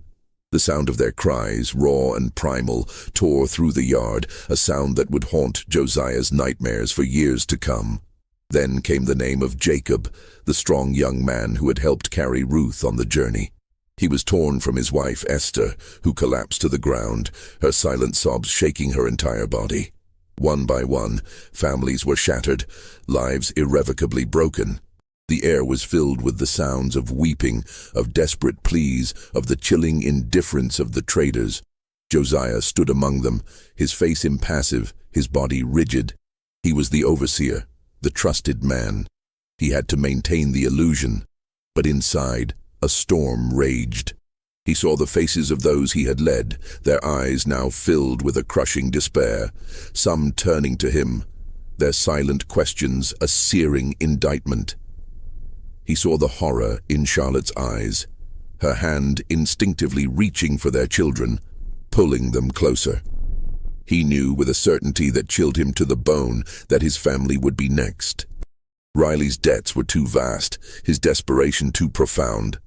The sound of their cries, raw and primal, tore through the yard, a sound that would haunt Josiah's nightmares for years to come. Then came the name of Jacob, the strong young man who had helped carry Ruth on the journey. He was torn from his wife, Esther, who collapsed to the ground, her silent sobs shaking her entire body. One by one, families were shattered, lives irrevocably broken. The air was filled with the sounds of weeping, of desperate pleas, of the chilling indifference of the traders. Josiah stood among them, his face impassive, his body rigid. He was the overseer, the trusted man. He had to maintain the illusion, but inside, a storm raged. He saw the faces of those he had led, their eyes now filled with a crushing despair, some turning to him, their silent questions a searing indictment. He saw the horror in Charlotte's eyes, her hand instinctively reaching for their children, pulling them closer. He knew with a certainty that chilled him to the bone that his family would be next. Riley's debts were too vast, his desperation too profound.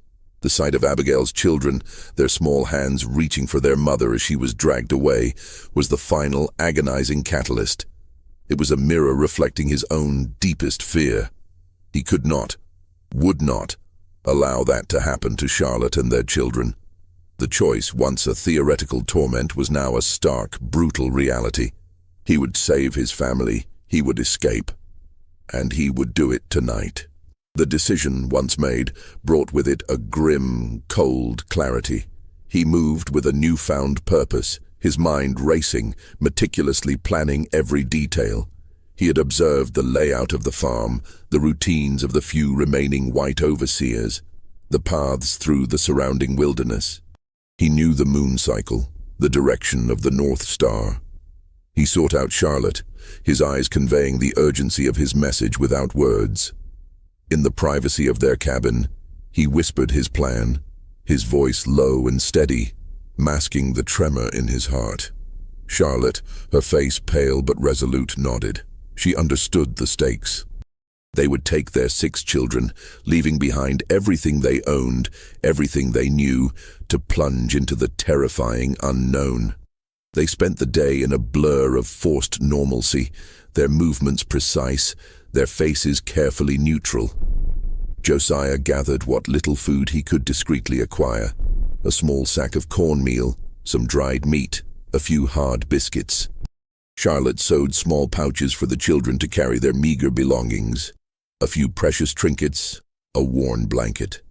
The sight of Abigail's children, their small hands reaching for their mother as she was dragged away, was the final agonizing catalyst. It was a mirror reflecting his own deepest fear. He could not, would not, allow that to happen to Charlotte and their children. The choice, once a theoretical torment, was now a stark, brutal reality. He would save his family, he would escape, and he would do it tonight. The decision, once made, brought with it a grim, cold clarity. He moved with a newfound purpose, his mind racing, meticulously planning every detail. He had observed the layout of the farm, the routines of the few remaining white overseers, the paths through the surrounding wilderness. He knew the moon cycle, the direction of the North Star. He sought out Charlotte, his eyes conveying the urgency of his message without words. In the privacy of their cabin, he whispered his plan, his voice low and steady, masking the tremor in his heart. Charlotte, her face pale but resolute, nodded. She understood the stakes. They would take their 6 children, leaving behind everything they owned, everything they knew, to plunge into the terrifying unknown. They spent the day in a blur of forced normalcy, their movements precise, their faces carefully neutral. Josiah gathered what little food he could discreetly acquire, a small sack of cornmeal, some dried meat, a few hard biscuits. Charlotte sewed small pouches for the children to carry their meager belongings, a few precious trinkets, a worn blanket.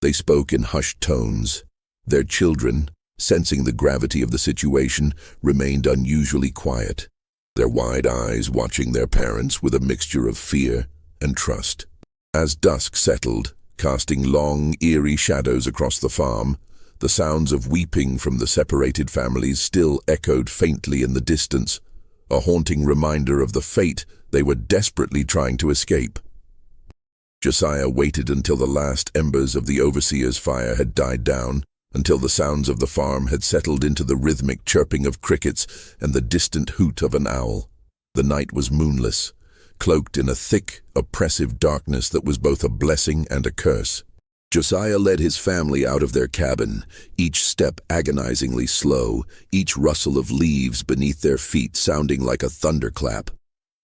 They spoke in hushed tones. Their children, sensing the gravity of the situation, remained unusually quiet, their wide eyes watching their parents with a mixture of fear and trust. As dusk settled, casting long, eerie shadows across the farm, the sounds of weeping from the separated families still echoed faintly in the distance, a haunting reminder of the fate they were desperately trying to escape. Josiah waited until the last embers of the overseer's fire had died down, until the sounds of the farm had settled into the rhythmic chirping of crickets and the distant hoot of an owl. The night was moonless, cloaked in a thick, oppressive darkness that was both a blessing and a curse. Josiah led his family out of their cabin, each step agonizingly slow, each rustle of leaves beneath their feet sounding like a thunderclap.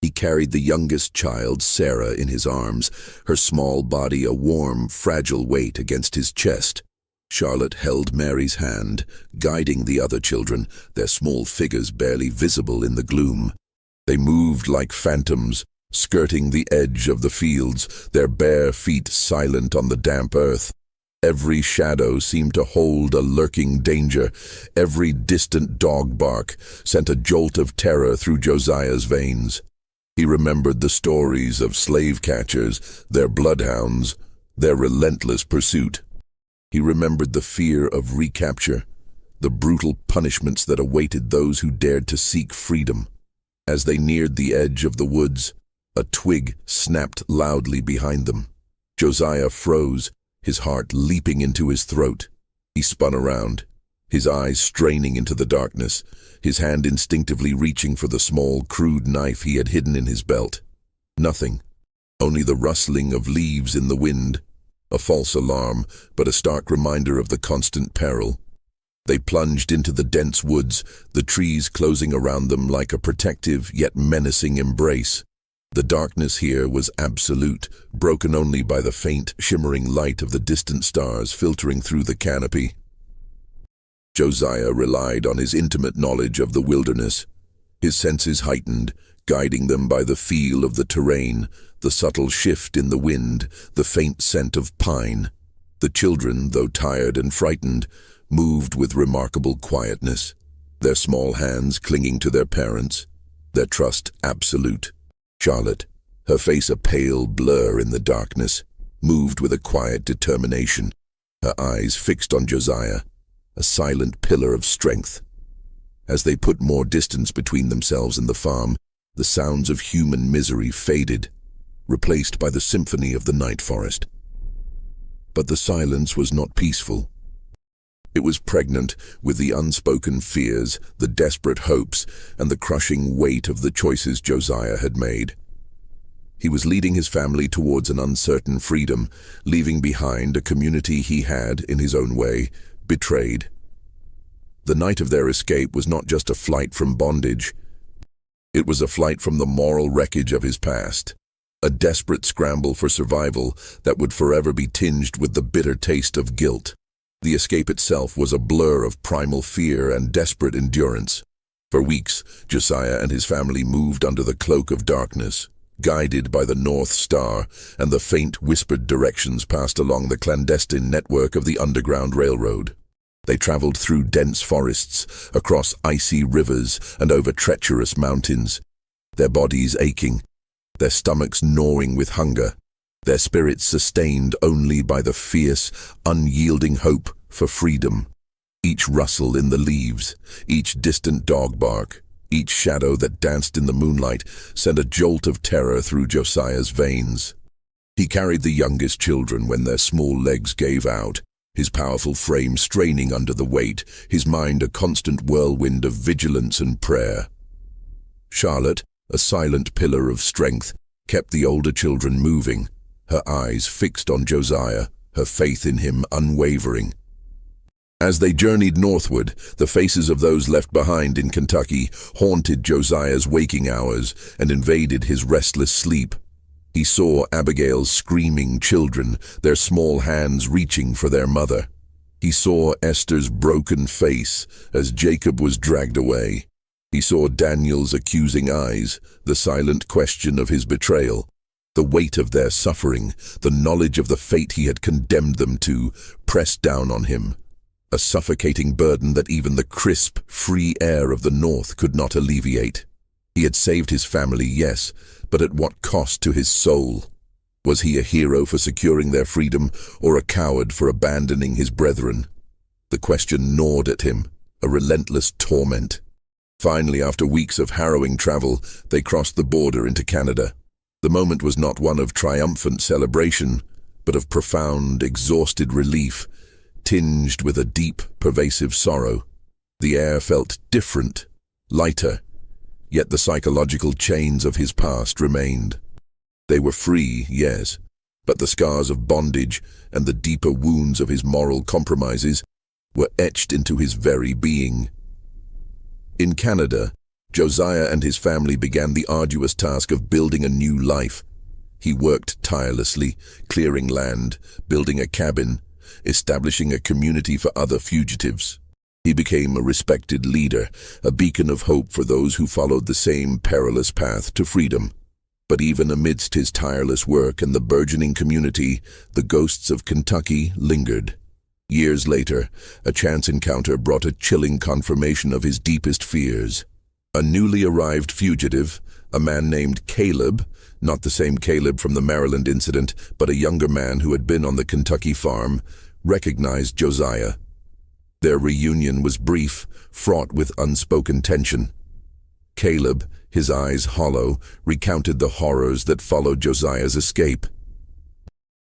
He carried the youngest child, Sarah, in his arms, her small body a warm, fragile weight against his chest. Charlotte held Mary's hand, guiding the other children, their small figures barely visible in the gloom. They moved like phantoms, skirting the edge of the fields, their bare feet silent on the damp earth. Every shadow seemed to hold a lurking danger. Every distant dog bark sent a jolt of terror through Josiah's veins. He remembered the stories of slave catchers, their bloodhounds, their relentless pursuit. He remembered the fear of recapture, the brutal punishments that awaited those who dared to seek freedom. As they neared the edge of the woods, a twig snapped loudly behind them. Josiah froze, his heart leaping into his throat. He spun around, his eyes straining into the darkness, his hand instinctively reaching for the small, crude knife he had hidden in his belt. Nothing, only the rustling of leaves in the wind. A false alarm, but a stark reminder of the constant peril. They plunged into the dense woods, the trees closing around them like a protective yet menacing embrace. The darkness here was absolute, broken only by the faint, shimmering light of the distant stars filtering through the canopy. Josiah relied on his intimate knowledge of the wilderness, his senses heightened, guiding them by the feel of the terrain, the subtle shift in the wind, the faint scent of pine. The children, though tired and frightened, moved with remarkable quietness, their small hands clinging to their parents, their trust absolute. Charlotte, her face a pale blur in the darkness, moved with a quiet determination, her eyes fixed on Josiah, a silent pillar of strength. As they put more distance between themselves and the farm, the sounds of human misery faded, replaced by the symphony of the night forest. But the silence was not peaceful. It was pregnant with the unspoken fears, the desperate hopes, and the crushing weight of the choices Josiah had made. He was leading his family towards an uncertain freedom, leaving behind a community he had, in his own way, betrayed. The night of their escape was not just a flight from bondage. It was a flight from the moral wreckage of his past, a desperate scramble for survival that would forever be tinged with the bitter taste of guilt. The escape itself was a blur of primal fear and desperate endurance. For weeks, Josiah and his family moved under the cloak of darkness, guided by the North Star and the faint whispered directions passed along the clandestine network of the Underground Railroad. They traveled through dense forests, across icy rivers, and over treacherous mountains, their bodies aching, their stomachs gnawing with hunger, their spirits sustained only by the fierce, unyielding hope for freedom. Each rustle in the leaves, each distant dog bark, each shadow that danced in the moonlight sent a jolt of terror through Josiah's veins. He carried the youngest children when their small legs gave out, his powerful frame straining under the weight, his mind a constant whirlwind of vigilance and prayer. Charlotte, a silent pillar of strength, kept the older children moving, her eyes fixed on Josiah, her faith in him unwavering. As they journeyed northward, the faces of those left behind in Kentucky haunted Josiah's waking hours and invaded his restless sleep. He saw Abigail's screaming children, their small hands reaching for their mother. He saw Esther's broken face as Jacob was dragged away. He saw Daniel's accusing eyes, the silent question of his betrayal. The weight of their suffering, the knowledge of the fate he had condemned them to, pressed down on him. A suffocating burden that even the crisp, free air of the North could not alleviate. He had saved his family, yes, but at what cost to his soul? Was he a hero for securing their freedom, or a coward for abandoning his brethren? The question gnawed at him, a relentless torment. Finally, after weeks of harrowing travel, they crossed the border into Canada. The moment was not one of triumphant celebration, but of profound, exhausted relief, tinged with a deep, pervasive sorrow. The air felt different, lighter, yet the psychological chains of his past remained. They were free, yes, but the scars of bondage and the deeper wounds of his moral compromises were etched into his very being. In Canada, Josiah and his family began the arduous task of building a new life. He worked tirelessly, clearing land, building a cabin, establishing a community for other fugitives. He became a respected leader, a beacon of hope for those who followed the same perilous path to freedom. But even amidst his tireless work and the burgeoning community, the ghosts of Kentucky lingered. Years later, a chance encounter brought a chilling confirmation of his deepest fears. A newly arrived fugitive, a man named Caleb, not the same Caleb from the Maryland incident, but a younger man who had been on the Kentucky farm, recognized Josiah. Their reunion was brief, fraught with unspoken tension. Caleb, his eyes hollow, recounted the horrors that followed Josiah's escape.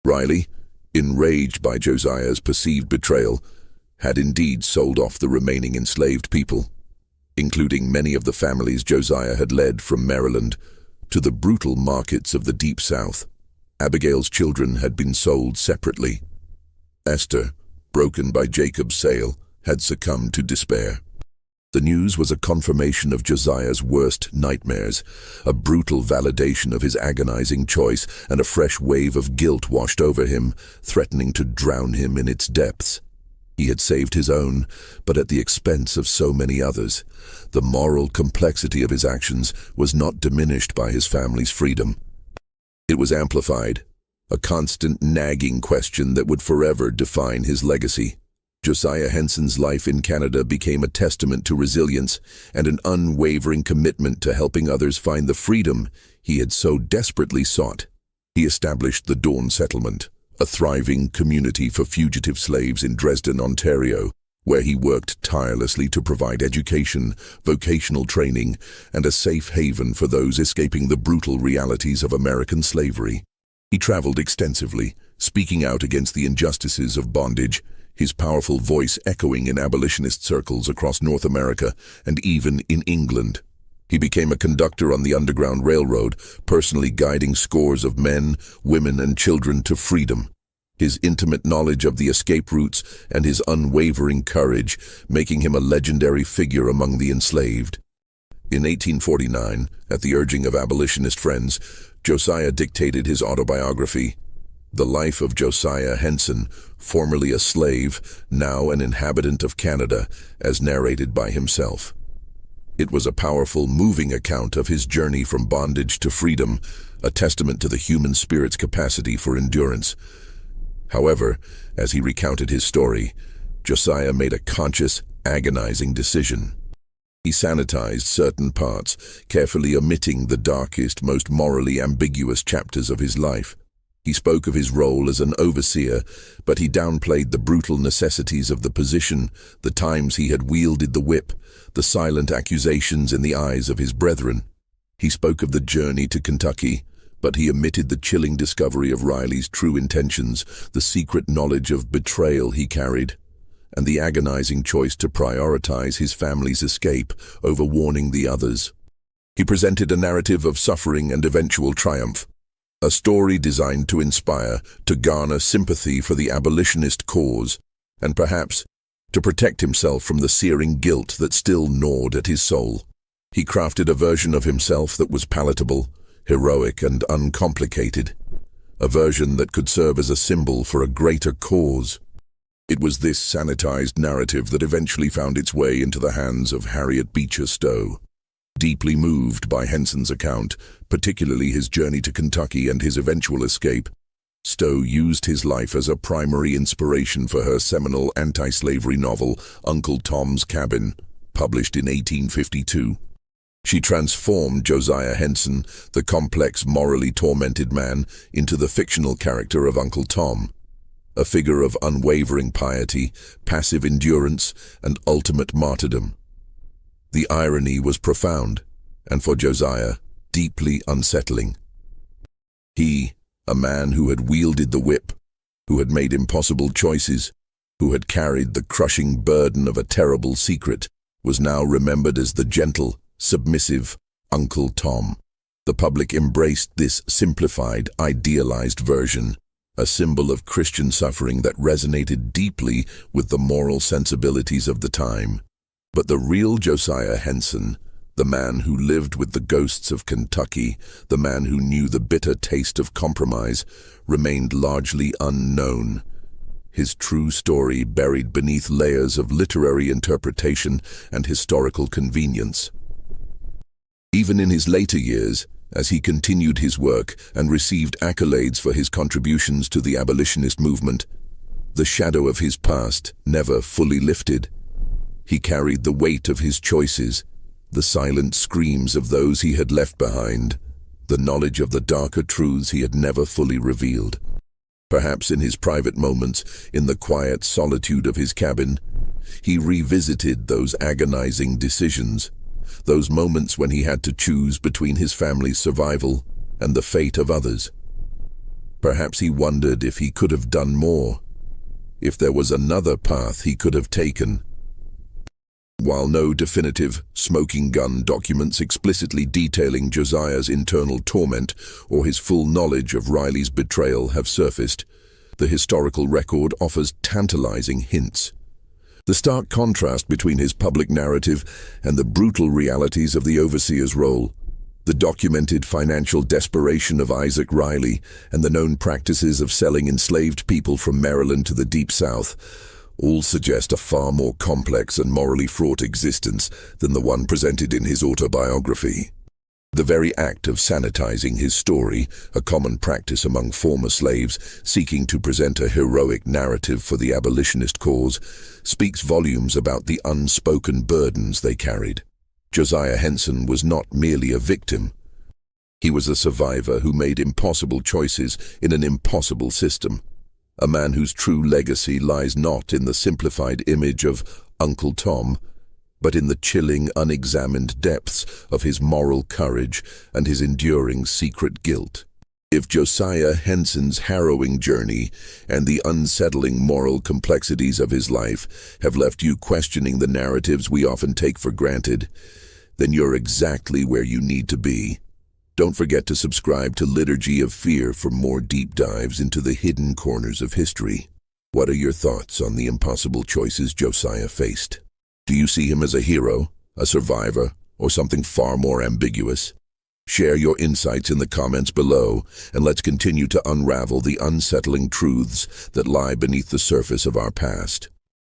Riley, enraged by Josiah's perceived betrayal, had indeed sold off the remaining enslaved people, including many of the families Josiah had led from Maryland, to the brutal markets of the Deep South. Abigail's children had been sold separately. Esther, broken by Jacob's sale, had succumbed to despair. The news was a confirmation of Josiah's worst nightmares, a brutal validation of his agonizing choice, and a fresh wave of guilt washed over him, threatening to drown him in its depths. He had saved his own, but at the expense of so many others. The moral complexity of his actions was not diminished by his family's freedom. It was amplified, a constant nagging question that would forever define his legacy. Josiah Henson's life in Canada became a testament to resilience and an unwavering commitment to helping others find the freedom he had so desperately sought. He established the Dawn Settlement, a thriving community for fugitive slaves in Dresden, Ontario, where he worked tirelessly to provide education, vocational training, and a safe haven for those escaping the brutal realities of American slavery. He traveled extensively, speaking out against the injustices of bondage, his powerful voice echoing in abolitionist circles across North America and even in England. He became a conductor on the Underground Railroad, personally guiding scores of men, women, and children to freedom. His intimate knowledge of the escape routes and his unwavering courage making him a legendary figure among the enslaved. In 1849, at the urging of abolitionist friends, Josiah dictated his autobiography, The Life of Josiah Henson, formerly a slave, now an inhabitant of Canada, as narrated by himself. It was a powerful, moving account of his journey from bondage to freedom, a testament to the human spirit's capacity for endurance. However, as he recounted his story, Josiah made a conscious, agonizing decision. He sanitized certain parts, carefully omitting the darkest, most morally ambiguous chapters of his life. He spoke of his role as an overseer, but he downplayed the brutal necessities of the position, the times he had wielded the whip, the silent accusations in the eyes of his brethren. He spoke of the journey to Kentucky, but he omitted the chilling discovery of Riley's true intentions, the secret knowledge of betrayal he carried, and the agonizing choice to prioritize his family's escape over warning the others. He presented a narrative of suffering and eventual triumph, a story designed to inspire, to garner sympathy for the abolitionist cause, and perhaps to protect himself from the searing guilt that still gnawed at his soul. He crafted a version of himself that was palatable, heroic, and uncomplicated, a version that could serve as a symbol for a greater cause. It was this sanitized narrative that eventually found its way into the hands of Harriet Beecher Stowe. Deeply moved by Henson's account, particularly his journey to Kentucky and his eventual escape, Stowe used his life as a primary inspiration for her seminal anti-slavery novel, Uncle Tom's Cabin, published in 1852. She transformed Josiah Henson, the complex, morally tormented man, into the fictional character of Uncle Tom, a figure of unwavering piety, passive endurance, and ultimate martyrdom. The irony was profound, and for Josiah, deeply unsettling. He, a man who had wielded the whip, who had made impossible choices, who had carried the crushing burden of a terrible secret, was now remembered as the gentle, submissive Uncle Tom. The public embraced this simplified, idealized version, a symbol of Christian suffering that resonated deeply with the moral sensibilities of the time. But the real Josiah Henson, the man who lived with the ghosts of Kentucky, the man who knew the bitter taste of compromise, remained largely unknown. His true story buried beneath layers of literary interpretation and historical convenience. Even in his later years, as he continued his work and received accolades for his contributions to the abolitionist movement, the shadow of his past never fully lifted. He carried the weight of his choices, the silent screams of those he had left behind, the knowledge of the darker truths he had never fully revealed. Perhaps in his private moments, in the quiet solitude of his cabin, he revisited those agonizing decisions, those moments when he had to choose between his family's survival and the fate of others. Perhaps he wondered if he could have done more, if there was another path he could have taken. While no definitive smoking gun documents explicitly detailing Josiah's internal torment or his full knowledge of Riley's betrayal have surfaced, the historical record offers tantalizing hints. The stark contrast between his public narrative and the brutal realities of the overseer's role, the documented financial desperation of Isaac Riley and the known practices of selling enslaved people from Maryland to the Deep South, all suggest a far more complex and morally fraught existence than the one presented in his autobiography. The very act of sanitizing his story, a common practice among former slaves seeking to present a heroic narrative for the abolitionist cause, speaks volumes about the unspoken burdens they carried. Josiah Henson was not merely a victim. He was a survivor who made impossible choices in an impossible system. A man whose true legacy lies not in the simplified image of Uncle Tom, but in the chilling, unexamined depths of his moral courage and his enduring secret guilt. If Josiah Henson's harrowing journey and the unsettling moral complexities of his life have left you questioning the narratives we often take for granted, then you're exactly where you need to be. Don't forget to subscribe to Liturgy of Fear for more deep dives into the hidden corners of history. What are your thoughts on the impossible choices Josiah faced? Do you see him as a hero, a survivor, or something far more ambiguous? Share your insights in the comments below, and let's continue to unravel the unsettling truths that lie beneath the surface of our past.